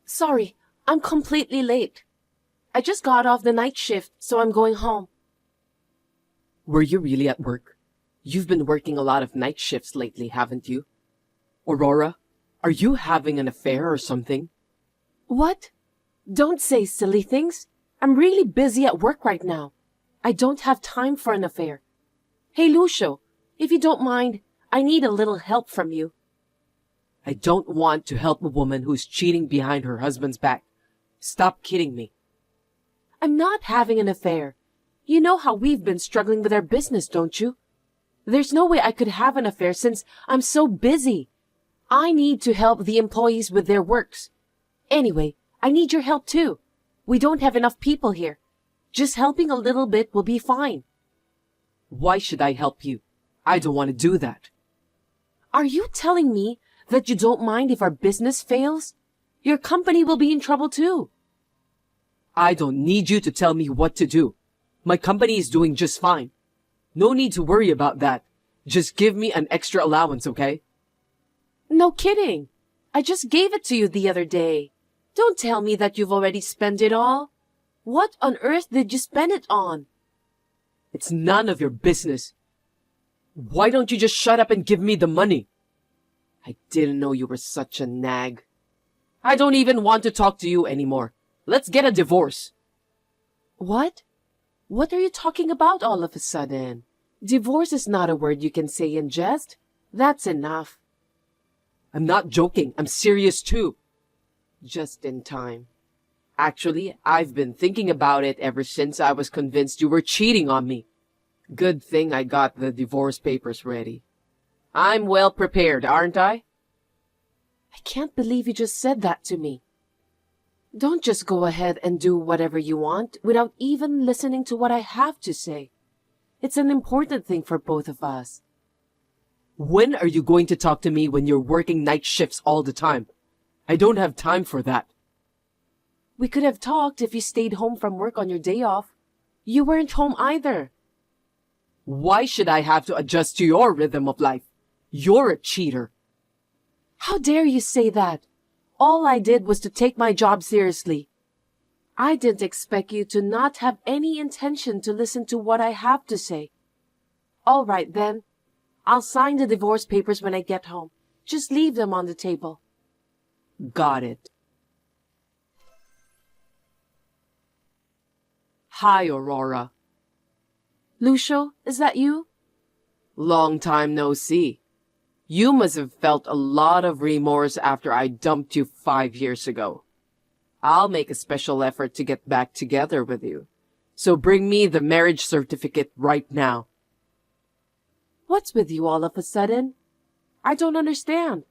Sorry, I'm completely late. I just got off the night shift, so I'm going home. Were you really at work? You've been working a lot of night shifts lately, haven't you? Aurora, are you having an affair or something? What? Don't say silly things. I'm really busy at work right now. I don't have time for an affair. Hey, Lucio, if you don't mind, I need a little help from you. I don't want to help a woman who's cheating behind her husband's back. Stop kidding me. I'm not having an affair. You know how we've been struggling with our business, don't you? There's no way I could have an affair since I'm so busy. I need to help the employees with their works. Anyway, I need your help too. We don't have enough people here. Just helping a little bit will be fine. Why should I help you? I don't want to do that. Are you telling me that you don't mind if our business fails? Your company will be in trouble too. I don't need you to tell me what to do. My company is doing just fine. No need to worry about that. Just give me an extra allowance, okay? No kidding. I just gave it to you the other day. Don't tell me that you've already spent it all. What on earth did you spend it on? It's none of your business. Why don't you just shut up and give me the money? I didn't know you were such a nag. I don't even want to talk to you anymore. Let's get a divorce. What? What are you talking about all of a sudden? Divorce is not a word you can say in jest. That's enough. I'm not joking. I'm serious too. Just in time. Actually, I've been thinking about it ever since I was convinced you were cheating on me. Good thing I got the divorce papers ready. I'm well prepared, aren't I? I can't believe you just said that to me. Don't just go ahead and do whatever you want without even listening to what I have to say. It's an important thing for both of us. When are you going to talk to me when you're working night shifts all the time? I don't have time for that. We could have talked if you stayed home from work on your day off. You weren't home either. Why should I have to adjust to your rhythm of life? You're a cheater. How dare you say that? All I did was to take my job seriously. I didn't expect you to not have any intention to listen to what I have to say. All right then. I'll sign the divorce papers when I get home. Just leave them on the table. Got it. Hi, Aurora. Lucio, is that you? Long time no see. You must have felt a lot of remorse after I dumped you 5 years ago. I'll make a special effort to get back together with you. So bring me the marriage certificate right now. What's with you all of a sudden? I don't understand.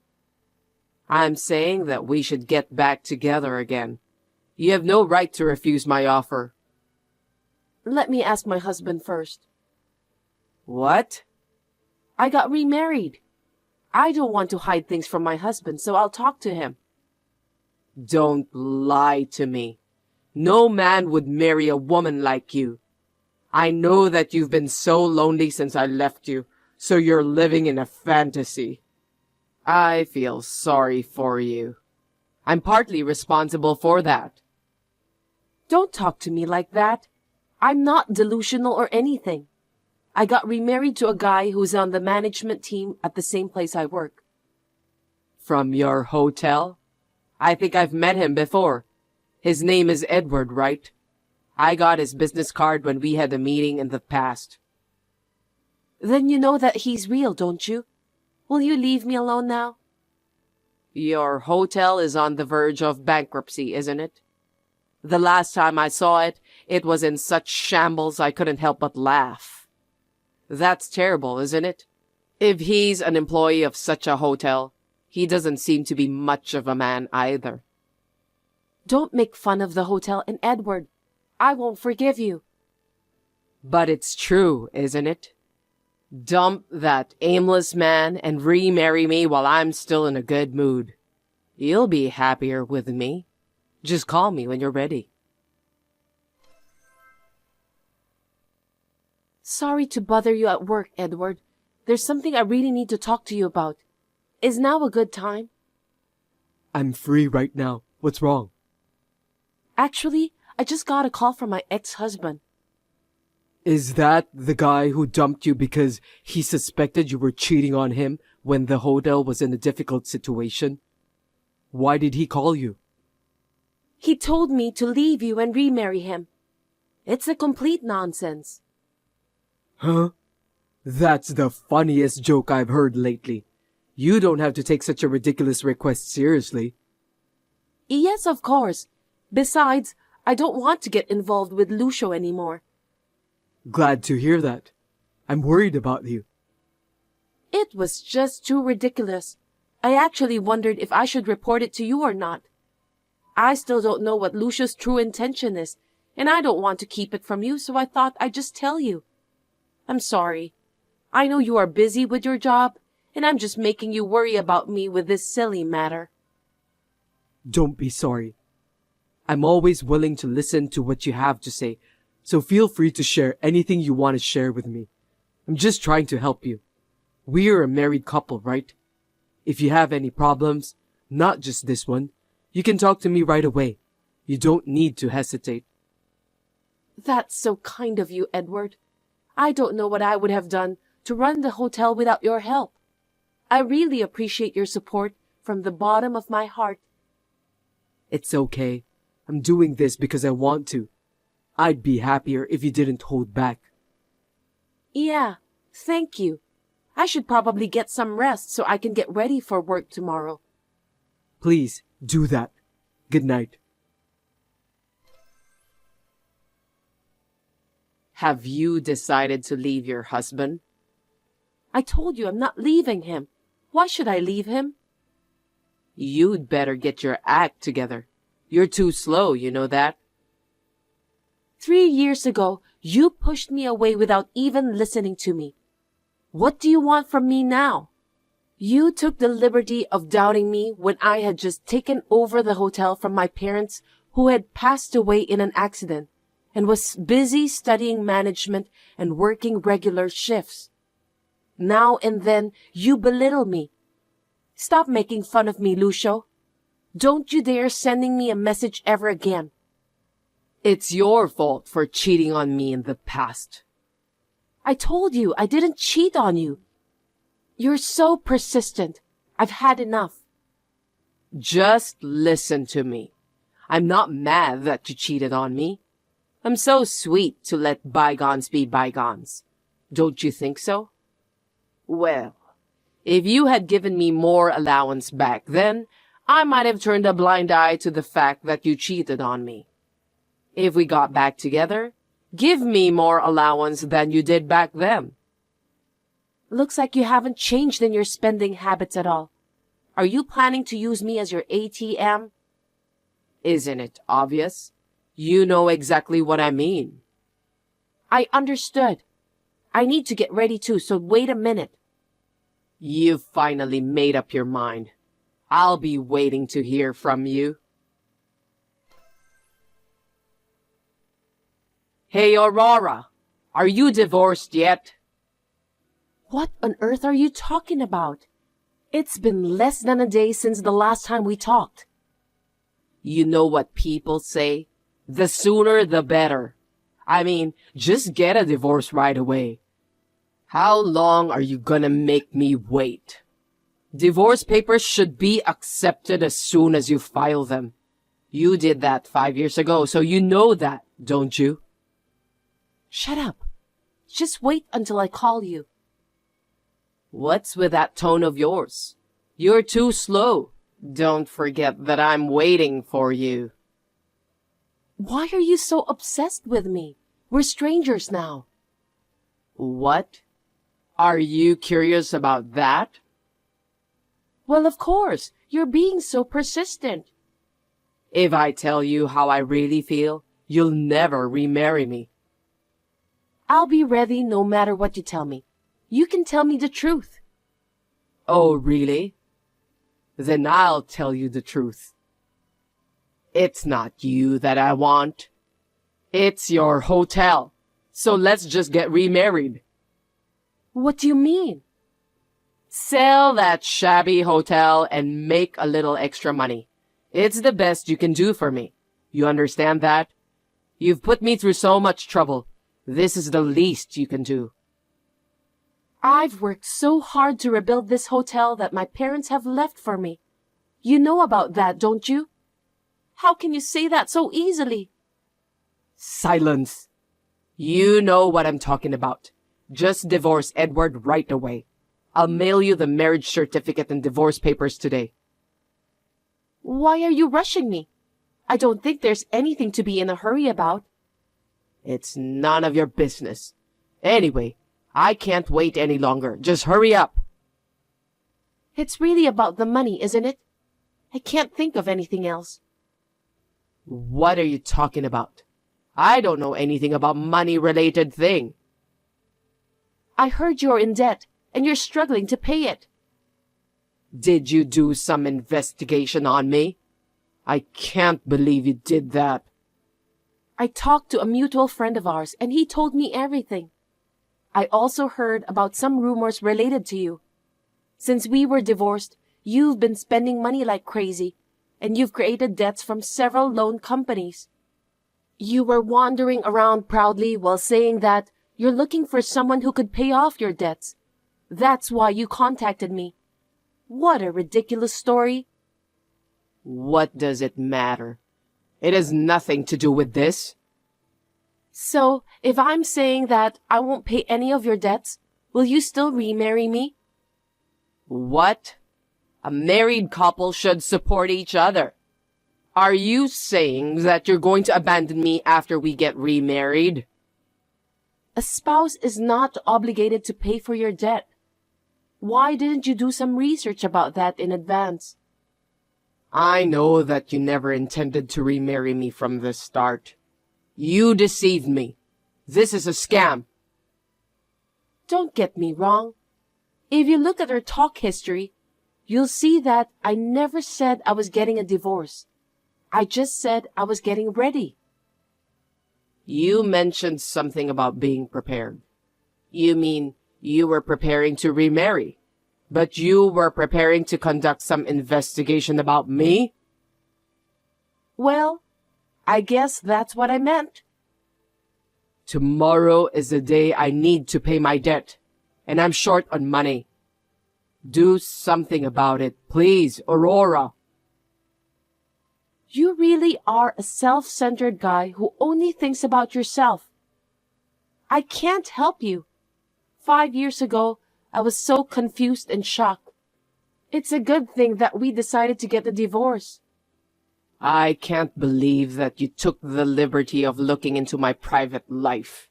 I'm saying that we should get back together again. You have no right to refuse my offer. Let me ask my husband first. What? I got remarried. I don't want to hide things from my husband, so I'll talk to him. Don't lie to me. No man would marry a woman like you. I know that you've been so lonely since I left you, so you're living in a fantasy. I feel sorry for you. I'm partly responsible for that. Don't talk to me like that. I'm not delusional or anything. I got remarried to a guy who's on the management team at the same place I work. From your hotel? I think I've met him before. His name is Edward, right? I got his business card when we had a meeting in the past. Then you know that he's real, don't you? Will you leave me alone now? Your hotel is on the verge of bankruptcy, isn't it? The last time I saw it, it was in such shambles I couldn't help but laugh. That's terrible, isn't it? If he's an employee of such a hotel, he doesn't seem to be much of a man either. Don't make fun of the hotel and Edward. I won't forgive you. But it's true, isn't it? Dump that aimless man and remarry me while I'm still in a good mood. You'll be happier with me. Just call me when you're ready. Sorry to bother you at work, Edward. There's something I really need to talk to you about. Is now a good time? I'm free right now. What's wrong? Actually, I just got a call from my ex-husband. Is that the guy who dumped you because he suspected you were cheating on him when the hotel was in a difficult situation? Why did he call you? He told me to leave you and remarry him. It's a complete nonsense. Huh? That's the funniest joke I've heard lately. You don't have to take such a ridiculous request seriously. Yes, of course. Besides, I don't want to get involved with Lucio anymore. Glad to hear that. I'm worried about you. It was just too ridiculous. I actually wondered if I should report it to you or not. I still don't know what Lucio's true intention is, and I don't want to keep it from you, so I thought I'd just tell you. I'm sorry. I know you are busy with your job, and I'm just making you worry about me with this silly matter. Don't be sorry. I'm always willing to listen to what you have to say, so feel free to share anything you want to share with me. I'm just trying to help you. We're a married couple, right? If you have any problems, not just this one, you can talk to me right away. You don't need to hesitate. That's so kind of you, Edward. I don't know what I would have done to run the hotel without your help. I really appreciate your support from the bottom of my heart. It's okay. I'm doing this because I want to. I'd be happier if you didn't hold back. Yeah, thank you. I should probably get some rest so I can get ready for work tomorrow. Please, do that. Good night. Have you decided to leave your husband? I told you I'm not leaving him. Why should I leave him? You'd better get your act together. You're too slow, you know that? 3 years ago, you pushed me away without even listening to me. What do you want from me now? You took the liberty of doubting me when I had just taken over the hotel from my parents who had passed away in an accident and was busy studying management and working regular shifts. Now and then, you belittle me. Stop making fun of me, Lucio. Don't you dare sending me a message ever again. It's your fault for cheating on me in the past. I told you I didn't cheat on you. You're so persistent. I've had enough. Just listen to me. I'm not mad that you cheated on me. I'm so sweet to let bygones be bygones. Don't you think so? Well, if you had given me more allowance back then, I might have turned a blind eye to the fact that you cheated on me. If we got back together, give me more allowance than you did back then. Looks like you haven't changed in your spending habits at all. Are you planning to use me as your ATM? Isn't it obvious? You know exactly what I mean. I understood. I need to get ready too, so wait a minute. You've finally made up your mind. I'll be waiting to hear from you. Hey, Aurora, are you divorced yet? What on earth are you talking about? It's been less than a day since the last time we talked. You know what people say? The sooner the better. I mean, just get a divorce right away. How long are you gonna make me wait? Divorce papers should be accepted as soon as you file them. You did that 5 years ago, so you know that, don't you? Shut up. Just wait until I call you. What's with that tone of yours? You're too slow. Don't forget that I'm waiting for you. Why are you so obsessed with me? We're strangers now. What? Are you curious about that? Well, of course. You're being so persistent. If I tell you how I really feel, you'll never remarry me. I'll be ready no matter what you tell me. You can tell me the truth. Oh, really? Then I'll tell you the truth. It's not you that I want. It's your hotel. So let's just get remarried. What do you mean? Sell that shabby hotel and make a little extra money. It's the best you can do for me. You understand that? You've put me through so much trouble. This is the least you can do. I've worked so hard to rebuild this hotel that my parents have left for me. You know about that, don't you? How can you say that so easily? Silence. You know what I'm talking about. Just divorce Edward right away. I'll mail you the marriage certificate and divorce papers today. Why are you rushing me? I don't think there's anything to be in a hurry about. It's none of your business. Anyway, I can't wait any longer. Just hurry up. It's really about the money, isn't it? I can't think of anything else. What are you talking about? I don't know anything about money-related thing. I heard you're in debt, and you're struggling to pay it. Did you do some investigation on me? I can't believe you did that. I talked to a mutual friend of ours, and he told me everything. I also heard about some rumors related to you. Since we were divorced, you've been spending money like crazy, and you've created debts from several loan companies. You were wandering around proudly while saying that you're looking for someone who could pay off your debts. That's why you contacted me. What a ridiculous story. What does it matter? It has nothing to do with this. So, if I'm saying that I won't pay any of your debts, will you still remarry me? What? A married couple should support each other. Are you saying that you're going to abandon me after we get remarried? A spouse is not obligated to pay for your debt. Why didn't you do some research about that in advance? I know that you never intended to remarry me from the start. You deceived me. This is a scam. Don't get me wrong. If you look at our talk history, you'll see that I never said I was getting a divorce. I just said I was getting ready. You mentioned something about being prepared. You mean you were preparing to remarry, but you were preparing to conduct some investigation about me? Well, I guess that's what I meant. Tomorrow is the day I need to pay my debt, and I'm short on money. Do something about it, please, Aurora. You really are a self-centered guy who only thinks about yourself. I can't help you. 5 years ago, I was so confused and shocked. It's a good thing that we decided to get a divorce. I can't believe that you took the liberty of looking into my private life.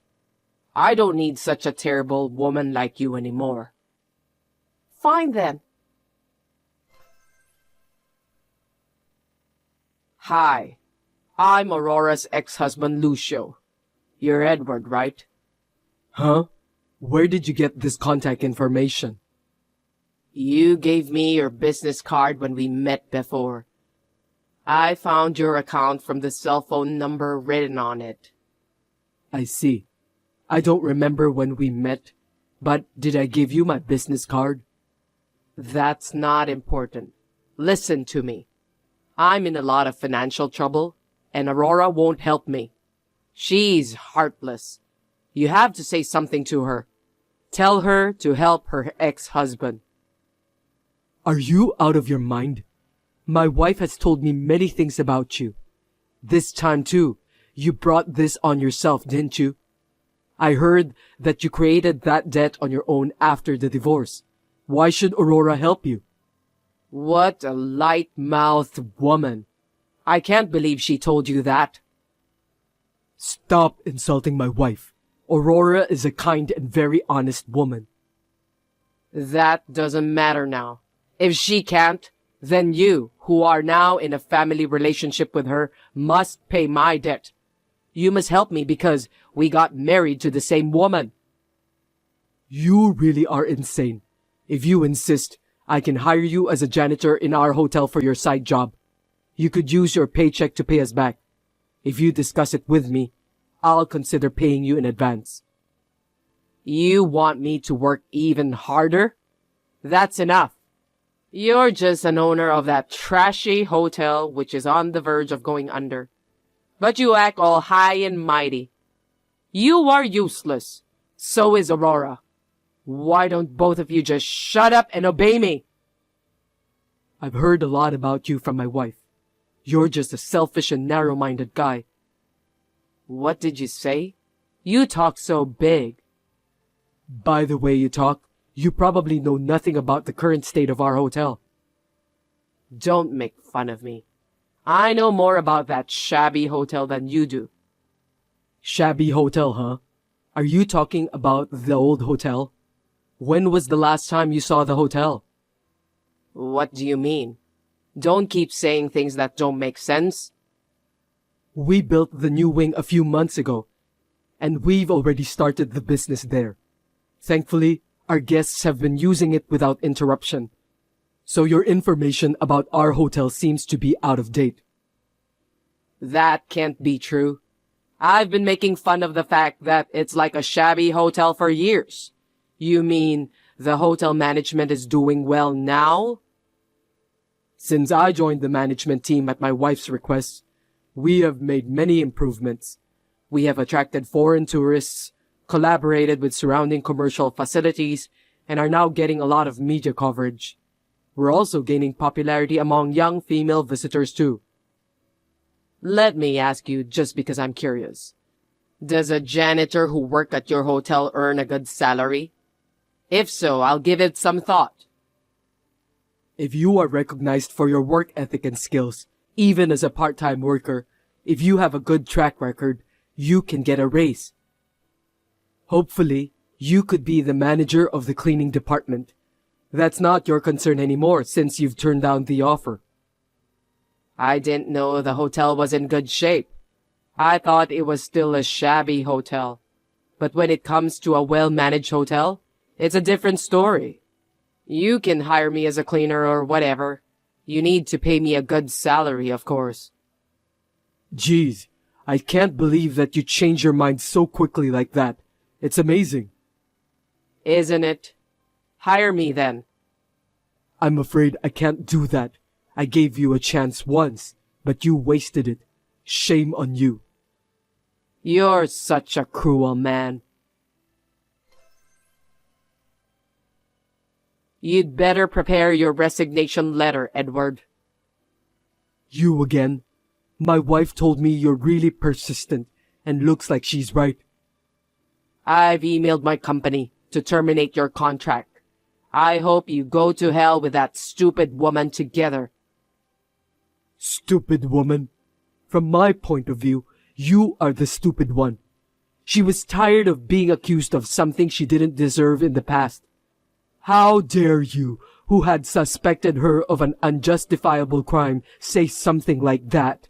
I don't need such a terrible woman like you anymore. Fine then. Hi, I'm Aurora's ex-husband Lucio. You're Edward, right? Huh? Where did you get this contact information? You gave me your business card when we met before. I found your account from the cell phone number written on it. I see. I don't remember when we met, but did I give you my business card? That's not important. Listen to me. I'm in a lot of financial trouble, and Aurora won't help me. She's heartless. You have to say something to her. Tell her to help her ex-husband. Are you out of your mind? My wife has told me many things about you. This time too, you brought this on yourself, didn't you? I heard that you created that debt on your own after the divorce. Why should Aurora help you? What a light-mouthed woman. I can't believe she told you that. Stop insulting my wife. Aurora is a kind and very honest woman. That doesn't matter now. If she can't, then you, who are now in a family relationship with her, must pay my debt. You must help me because we got married to the same woman. You really are insane. If you insist, I can hire you as a janitor in our hotel for your side job. You could use your paycheck to pay us back. If you discuss it with me, I'll consider paying you in advance. You want me to work even harder? That's enough. You're just an owner of that trashy hotel which is on the verge of going under. But you act all high and mighty. You are useless. So is Aurora. Why don't both of you just shut up and obey me? I've heard a lot about you from my wife. You're just a selfish and narrow-minded guy. What did you say? You talk so big. By the way you talk, you probably know nothing about the current state of our hotel. Don't make fun of me. I know more about that shabby hotel than you do. Shabby hotel, huh? Are you talking about the old hotel? When was the last time you saw the hotel? What do you mean? Don't keep saying things that don't make sense. We built the new wing a few months ago, and we've already started the business there. Thankfully, our guests have been using it without interruption. So your information about our hotel seems to be out of date. That can't be true. I've been making fun of the fact that it's like a shabby hotel for years. You mean the hotel management is doing well now? Since I joined the management team at my wife's request, we have made many improvements. We have attracted foreign tourists, collaborated with surrounding commercial facilities, and are now getting a lot of media coverage. We're also gaining popularity among young female visitors too. Let me ask you, just because I'm curious. Does a janitor who works at your hotel earn a good salary? If so, I'll give it some thought. If you are recognized for your work ethic and skills, even as a part-time worker, if you have a good track record, you can get a raise. Hopefully, you could be the manager of the cleaning department. That's not your concern anymore since you've turned down the offer. I didn't know the hotel was in good shape. I thought it was still a shabby hotel. But when it comes to a well-managed hotel, it's a different story. You can hire me as a cleaner or whatever. You need to pay me a good salary, of course. Geez, I can't believe that you change your mind so quickly like that. It's amazing. Isn't it? Hire me then. I'm afraid I can't do that. I gave you a chance once, but you wasted it. Shame on you. You're such a cruel man. You'd better prepare your resignation letter, Edward. You again? My wife told me you're really persistent, and looks like she's right. I've emailed my company to terminate your contract. I hope you go to hell with that stupid woman together. Stupid woman? From my point of view, you are the stupid one. She was tired of being accused of something she didn't deserve in the past. How dare you, who had suspected her of an unjustifiable crime, say something like that?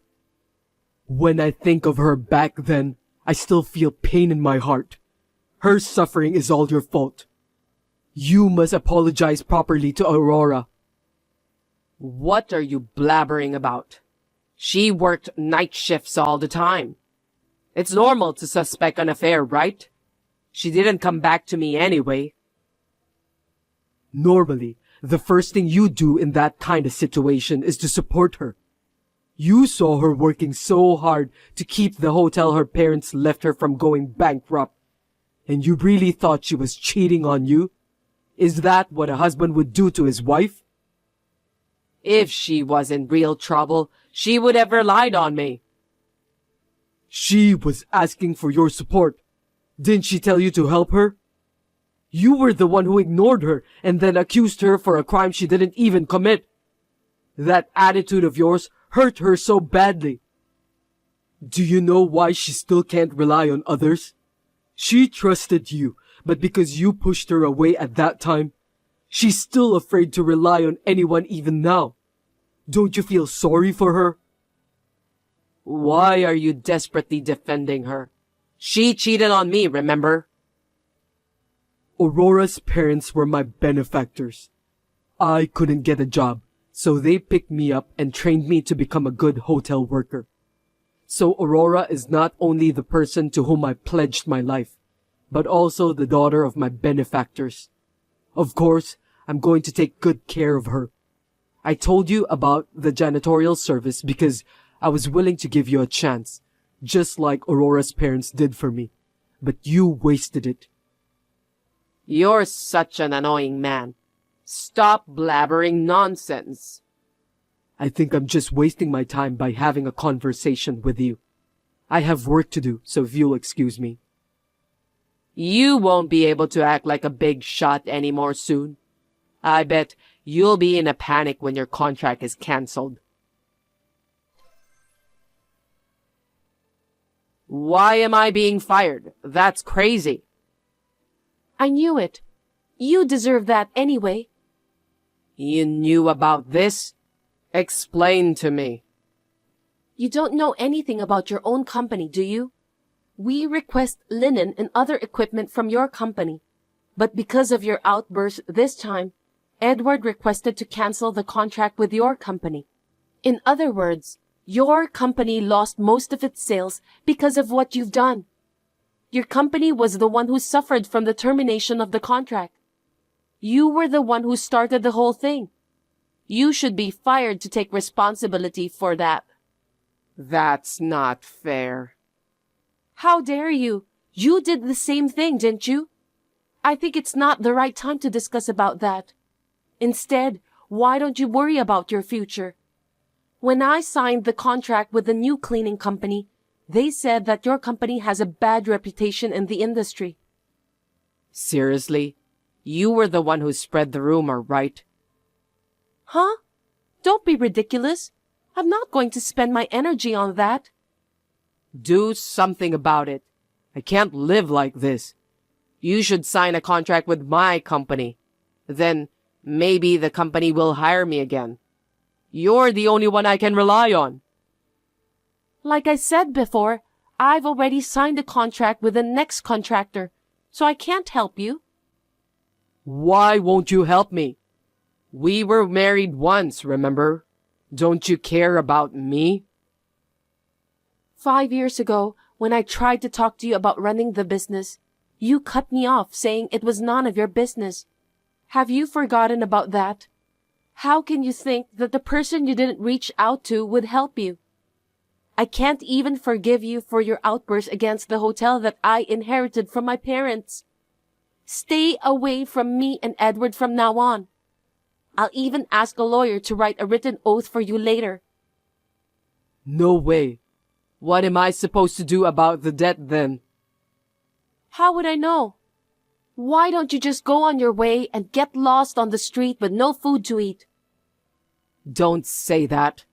When I think of her back then, I still feel pain in my heart. Her suffering is all your fault. You must apologize properly to Aurora. What are you blabbering about? She worked night shifts all the time. It's normal to suspect an affair, right? She didn't come back to me anyway. Normally, the first thing you do in that kind of situation is to support her. You saw her working so hard to keep the hotel her parents left her from going bankrupt. And you really thought she was cheating on you? Is that what a husband would do to his wife? If she was in real trouble, she would have relied on me. She was asking for your support. Didn't she tell you to help her? You were the one who ignored her and then accused her for a crime she didn't even commit. That attitude of yours hurt her so badly. Do you know why she still can't rely on others? She trusted you, but because you pushed her away at that time, she's still afraid to rely on anyone even now. Don't you feel sorry for her? Why are you desperately defending her? She cheated on me, remember? Aurora's parents were my benefactors. I couldn't get a job, so they picked me up and trained me to become a good hotel worker. So Aurora is not only the person to whom I pledged my life, but also the daughter of my benefactors. Of course, I'm going to take good care of her, I told you about the janitorial service because I was willing to give you a chance, just like Aurora's parents did for me. But you wasted it. You're such an annoying man. Stop blabbering nonsense. I think I'm just wasting my time by having a conversation with you. I have work to do, so if you'll excuse me. You won't be able to act like a big shot anymore soon. I bet you'll be in a panic when your contract is cancelled. Why am I being fired? That's crazy. I knew it. You deserve that anyway. You knew about this? Explain to me. You don't know anything about your own company, do you? We request linen and other equipment from your company. But because of your outburst this time, Edward requested to cancel the contract with your company. In other words, your company lost most of its sales because of what you've done. Your company was the one who suffered from the termination of the contract. You were the one who started the whole thing. You should be fired to take responsibility for that. That's not fair. How dare you? You did the same thing, didn't you? I think it's not the right time to discuss about that. Instead, why don't you worry about your future? When I signed the contract with the new cleaning company, they said that your company has a bad reputation in the industry. Seriously? You were the one who spread the rumor, right? Huh? Don't be ridiculous. I'm not going to spend my energy on that. Do something about it. I can't live like this. You should sign a contract with my company. Then maybe the company will hire me again. You're the only one I can rely on. Like I said before, I've already signed a contract with the next contractor, so I can't help you. Why won't you help me? We were married once, remember? Don't you care about me? 5 years ago, when I tried to talk to you about running the business, you cut me off saying it was none of your business. Have you forgotten about that? How can you think that the person you didn't reach out to would help you? I can't even forgive you for your outburst against the hotel that I inherited from my parents. Stay away from me and Edward from now on. I'll even ask a lawyer to write a written oath for you later. No way. What am I supposed to do about the debt then? How would I know? Why don't you just go on your way and get lost on the street with no food to eat? Don't say that.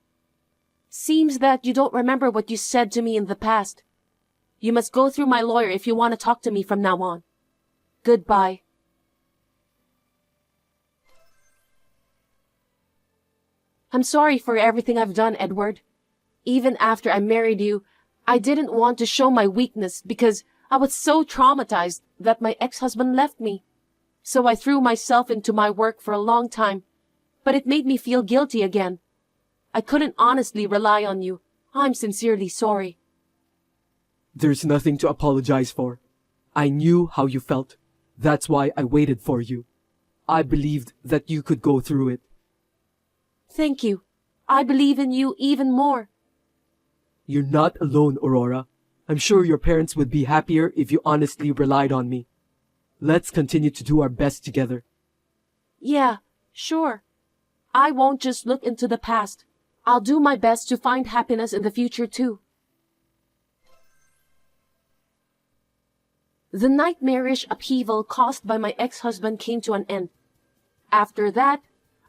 Seems that you don't remember what you said to me in the past. You must go through my lawyer if you want to talk to me from now on. Goodbye. I'm sorry for everything I've done, Edward. Even after I married you, I didn't want to show my weakness because I was so traumatized that my ex-husband left me. So I threw myself into my work for a long time, but it made me feel guilty again. I couldn't honestly rely on you. I'm sincerely sorry. There's nothing to apologize for. I knew how you felt. That's why I waited for you. I believed that you could go through it. Thank you. I believe in you even more. You're not alone, Aurora. I'm sure your parents would be happier if you honestly relied on me. Let's continue to do our best together. Yeah, sure. I won't just look into the past. I'll do my best to find happiness in the future too. The nightmarish upheaval caused by my ex-husband came to an end. After that,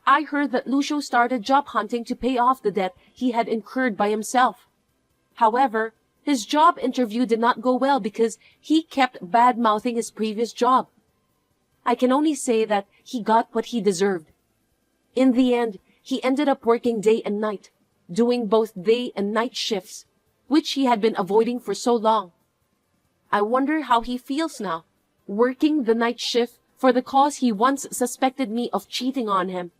I heard that Lucio started job hunting to pay off the debt he had incurred by himself. However, his job interview did not go well because he kept bad-mouthing his previous job. I can only say that he got what he deserved. In the end, he ended up working day and night, doing both day and night shifts, which he had been avoiding for so long. I wonder how he feels now, working the night shift for the cause he once suspected me of cheating on him.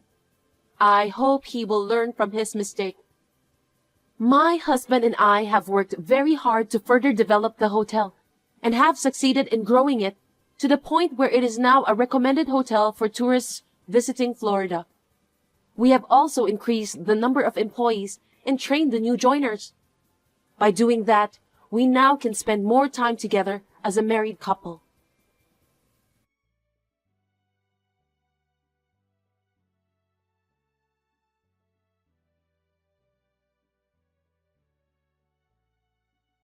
I hope he will learn from his mistake. My husband and I have worked very hard to further develop the hotel and have succeeded in growing it to the point where it is now a recommended hotel for tourists visiting Florida. we have also increased the number of employees and trained the new joiners. By doing that, we now can spend more time together as a married couple.